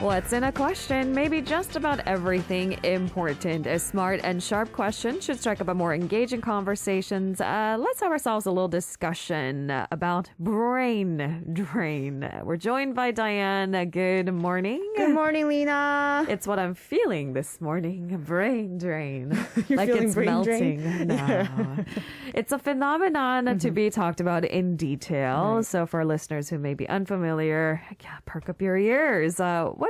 What's in a question? Maybe just about everything important. A smart and sharp question should strike up a more engaging conversations. Let's have ourselves a little discussion about brain drain. We're joined by Diane. Good morning. Good morning, Lena. It's what I'm feeling this morning. Brain drain. You're like feeling it's brain melting. drain? No. Yeah. It's a phenomenon to be talked about in detail. Right. So for our listeners who may be unfamiliar, perk up your ears.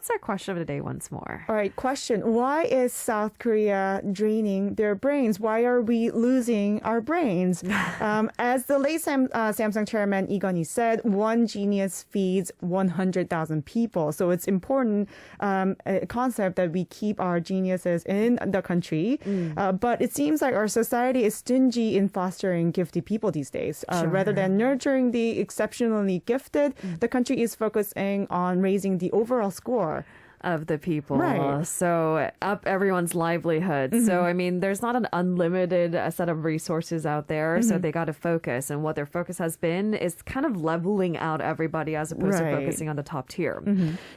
What's our question of the day once more? All right, question. Why is South Korea draining their brains? Why are we losing our brains? As the late Samsung chairman Lee Gun-hee said, one genius feeds 100,000 people. So it's important concept that we keep our geniuses in the country. But it seems like our society is stingy in fostering gifted people these days. Rather than nurturing the exceptionally gifted, the country is focusing on raising the overall score of the people. Right. So up everyone's livelihood. So, I mean, there's not an unlimited set of resources out there. So they got to focus. And what their focus has been is kind of leveling out everybody as opposed to focusing on the top tier.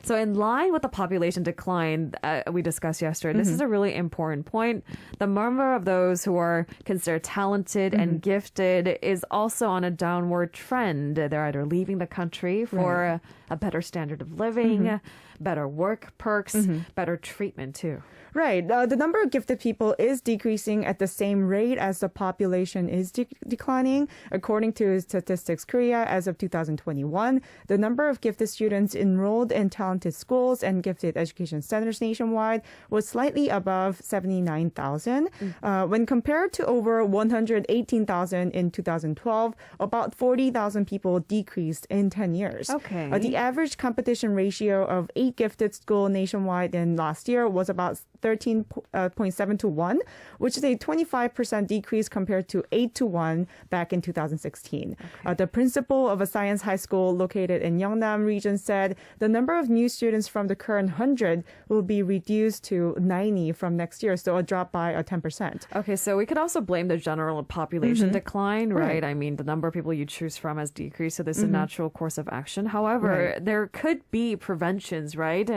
So in line with the population decline we discussed yesterday, this is a really important point. The number of those who are considered talented and gifted is also on a downward trend. They're either leaving the country for a better standard of living, better work perks, better treatment too. Right. The number of gifted people is decreasing at the same rate as the population is declining. According to Statistics Korea, as of 2021, the number of gifted students enrolled in talented schools and gifted education centers nationwide was slightly above 79,000. When compared to over 118,000 in 2012, about 40,000 people decreased in 10 years. Okay. The average competition ratio of 8 gifted schools nationwide in last year was about 13.7 to 1, which is a 25% decrease compared to 8 to 1 back in 2016. The principal of a science high school located in Yeongnam region said the number of new students from the current 100 will be reduced to 90 from next year, so a drop by 10%. Okay, so we could also blame the general population decline, right? I mean, the number of people you choose from has decreased, so this is a natural course of action. However, there could be preventions, right?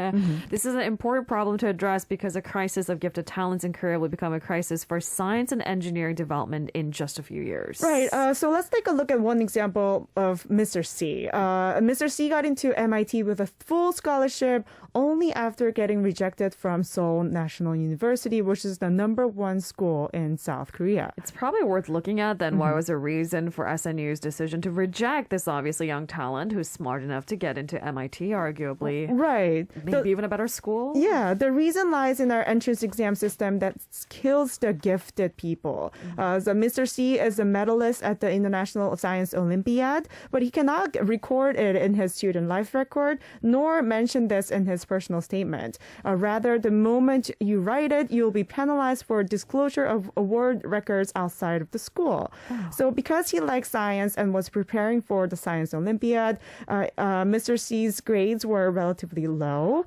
This is an important problem to address because a crisis of gifted talents in Korea will become a crisis for science and engineering development in just a few years. Right. So let's take a look at one example of Mr. C. Mr. C got into MIT with a full scholarship only after getting rejected from Seoul National University, which is the #1 school in South Korea. It's probably worth looking at then what was the reason for SNU's decision to reject this obviously young talent who's smart enough to get into MIT, arguably. Right. Maybe even a better school? Yeah, the reason lies in our entrance exam system that kills the gifted people. So Mr. C is a medalist at the International Science Olympiad, but he cannot record it in his student life record, nor mention this in his personal statement. Rather, the moment you write it, you'll be penalized for disclosure of award records outside of the school. So because he likes science and was preparing for the Science Olympiad, Mr. C's grades were relatively low.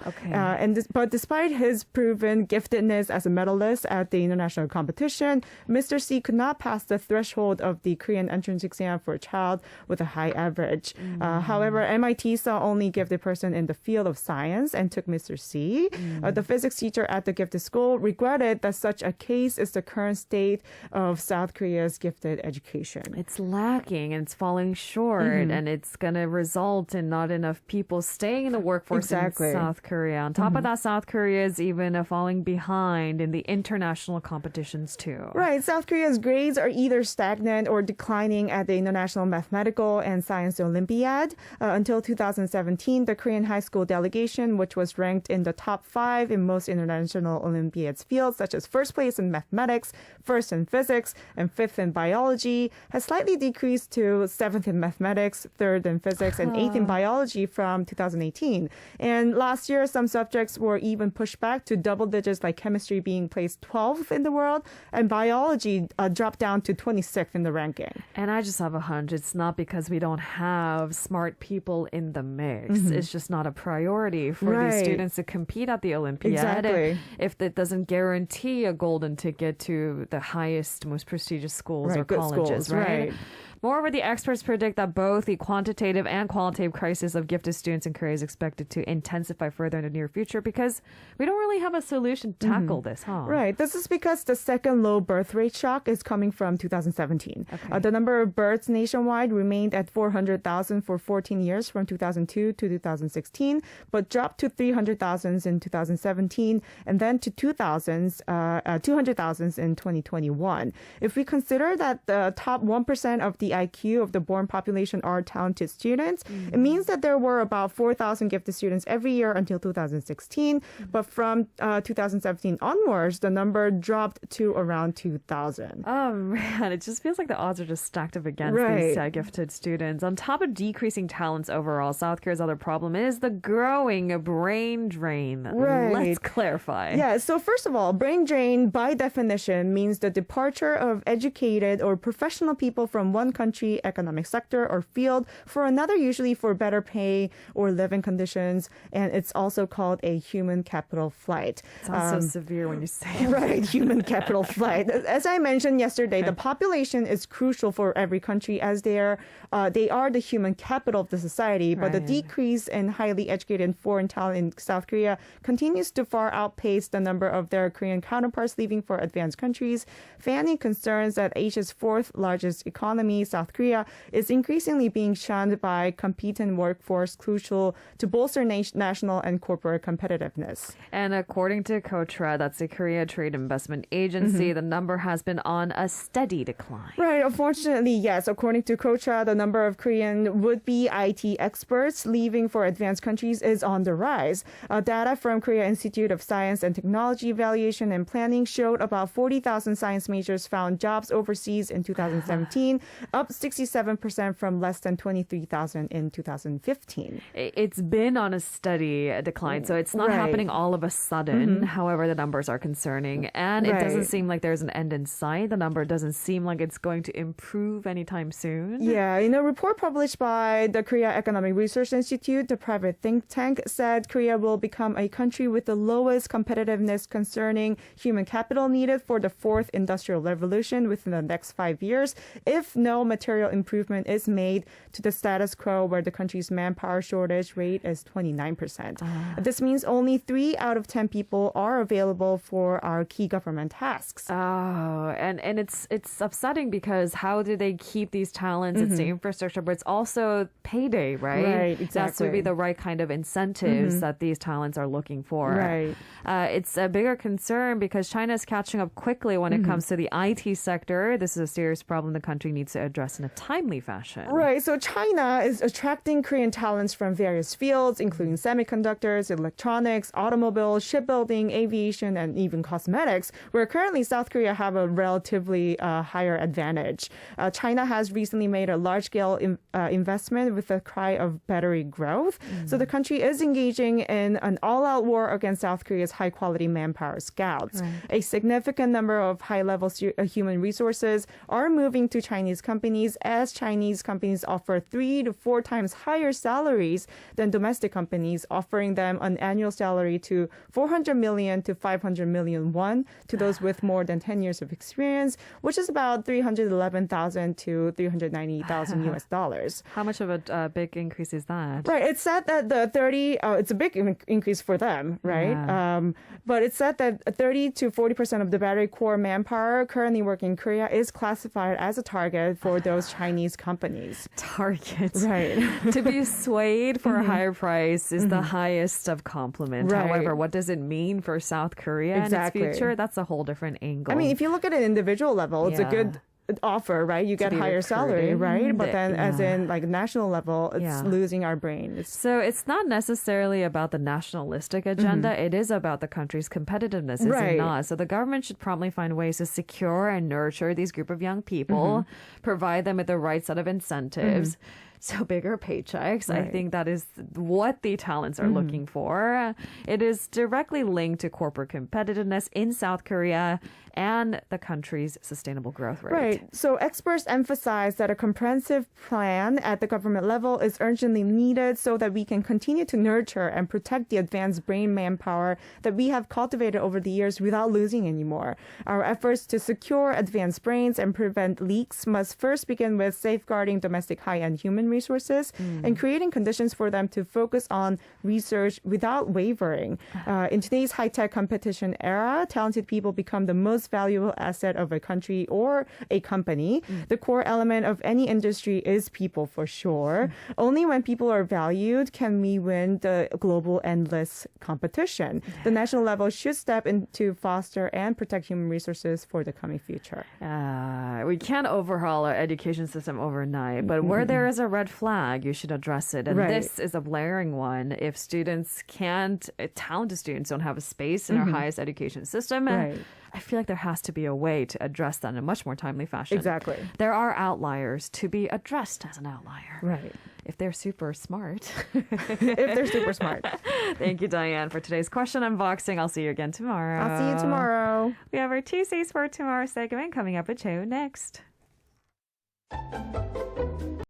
But despite his proven giftedness as a medalist at the international competition, Mr. C could not pass the threshold of the Korean entrance exam for a child with a high average. However, MIT saw only gifted person in the field of science and took Mr. C. The physics teacher at the gifted school regretted that such a case is the current state of South Korea's gifted education. It's lacking and it's falling short, and it's going to result in not enough people staying in the workforce in South Korea. On top of that, South Korea is even falling behind in the international competitions too. Right. South Korea's grades are either stagnant or declining at the International Mathematical and Science Olympiad. Until 2017, the Korean high school delegation, which was ranked in the top 5 in most international Olympiads fields, such as first place in mathematics, first in physics, and 5th in biology, has slightly decreased to 7th in mathematics, 3rd in physics, and 8th in biology from 2018. And last year, some subjects were even pushed back to double digits, like chemistry being placed 12th in the world, and biology dropped down to 26th in the ranking. And I just have a hunch it's not because we don't have smart people in the mix. It's just not a priority for these students to compete at the Olympiad. Exactly. If it doesn't guarantee a golden ticket to the highest, most prestigious schools or good colleges, schools, right? Moreover, the experts predict that both the quantitative and qualitative crisis of gifted students in Korea is expected to intensify further in the near future because we don't really have a solution to tackle this, huh? Right. This is because the second low birth rate shock is coming from 2017. Okay. The number of births nationwide remained at 400,000 for 14 years from 2002 to 2016, but dropped to 300,000 in 2017 and then to 200,000 in 2021. If we consider that the top 1% of the IQ of the born population are talented students, it means that there were about 4,000 gifted students every year until 2016. But from 2017 onwards, the number dropped to around 2,000. Oh man, it just feels like the odds are just stacked up against these gifted students. On top of decreasing talents overall, South Korea's other problem is the growing brain drain. Right. Let's clarify. Yeah, so first of all, brain drain by definition means the departure of educated or professional people from one country, economic sector, or field for another, usually for better pay or living conditions. And it's also called a human capital flight. Sounds so severe when you say it. Right, human capital flight. As I mentioned yesterday, the population is crucial for every country as they are the human capital of the society. But the decrease in highly educated foreign talent in South Korea continues to far outpace the number of their Korean counterparts leaving for advanced countries, fanning concerns that Asia's fourth largest economy, South Korea, is increasingly being shunned by competent workforce crucial to bolster national and corporate competitiveness. And according to KOTRA, that's the Korea Trade Investment Agency, the number has been on a steady decline. Right. Unfortunately, yes. According to KOTRA, the number of Korean would-be IT experts leaving for advanced countries is on the rise. Data from Korea Institute of Science and Technology Evaluation and Planning showed about 40,000 science majors found jobs overseas in 2017, up 67% from less than 23,000 in 2015. It's been on a steady decline, so it's not happening all of a sudden. However, the numbers are concerning, and it doesn't seem like there's an end in sight. The number doesn't seem like it's going to improve anytime soon. Yeah, in a report published by the Korea Economic Research Institute, the private think tank said Korea will become a country with the lowest competitiveness concerning human capital needed for the fourth industrial revolution within the next 5 years if no material improvement is made to the status quo where the country's manpower shortage rate is 29%. This means only 3 out of 10 people are available for our key government tasks. Oh, and it's upsetting because how do they keep these talents? It's the infrastructure, but it's also payday, right? Right, exactly. That's would be the right kind of incentives that these talents are looking for. Right. It's a bigger concern because China is catching up quickly when it comes to the IT sector. This is a serious problem the country needs to address in a timely fashion. Right. So China is attracting Korean talents from various fields, including semiconductors, electronics, automobiles, shipbuilding, aviation, and even cosmetics, where currently South Korea have a relatively higher advantage. China has recently made a large-scale investment with the cry of battery growth. So the country is engaging in an all-out war against South Korea's high-quality manpower scouts. Right. A significant number of high-level human resources are moving to Chinese companies as Chinese companies offer 3 to 4 times higher salaries than domestic companies, offering them an annual salary to 400 million to 500 million won to those with more than 10 years of experience, which is about 311,000 to 390,000 US dollars. How much of a big increase is that? Right. It's said that it's a big increase for them, right? Yeah. But it's said that 30 to 40% of the battery core manpower currently working in Korea is classified as a target for those Chinese companies. Targets. Right. To be swayed for a higher price is the highest of compliment. Right. However, what does it mean for South Korea Exactly. and its future? That's a whole different angle. I mean, if you look at an individual level, it's a Yeah. good offer, right? You get be higher salary, recruited. right? But then as Yeah. in like national level, it's Yeah. losing our brain. So it's not necessarily about the nationalistic agenda. It is about the country's competitiveness, is it Right. not? So the government should promptly find ways to secure and nurture these group of young people, provide them with the right set of incentives. So bigger paychecks. I think that is what the talents are looking for. It is directly linked to corporate competitiveness in South Korea and the country's sustainable growth rate. Right. So experts emphasize that a comprehensive plan at the government level is urgently needed so that we can continue to nurture and protect the advanced brain manpower that we have cultivated over the years without losing anymore. Our efforts to secure advanced brains and prevent leaks must first begin with safeguarding domestic high-end human resources and creating conditions for them to focus on research without wavering. In today's high-tech competition era, talented people become the most valuable asset of a country or a company. The core element of any industry is people, for sure. Only when people are valued can we win the global endless competition. The national level should step in to foster and protect human resources for the coming future. We can't overhaul our education system overnight, but where there is a red flag, you should address it. And this is a blaring one. If talented students don't have a space in our highest education system, I feel like there has to be a way to address that in a much more timely fashion. Exactly. There are outliers to be addressed as an outlier. Right. If they're super smart. If they're super smart. Thank you, Diane, for today's question unboxing. I'll see you again tomorrow. I'll see you tomorrow. We have our Tuesdays for Tomorrow segment coming up with Cho next.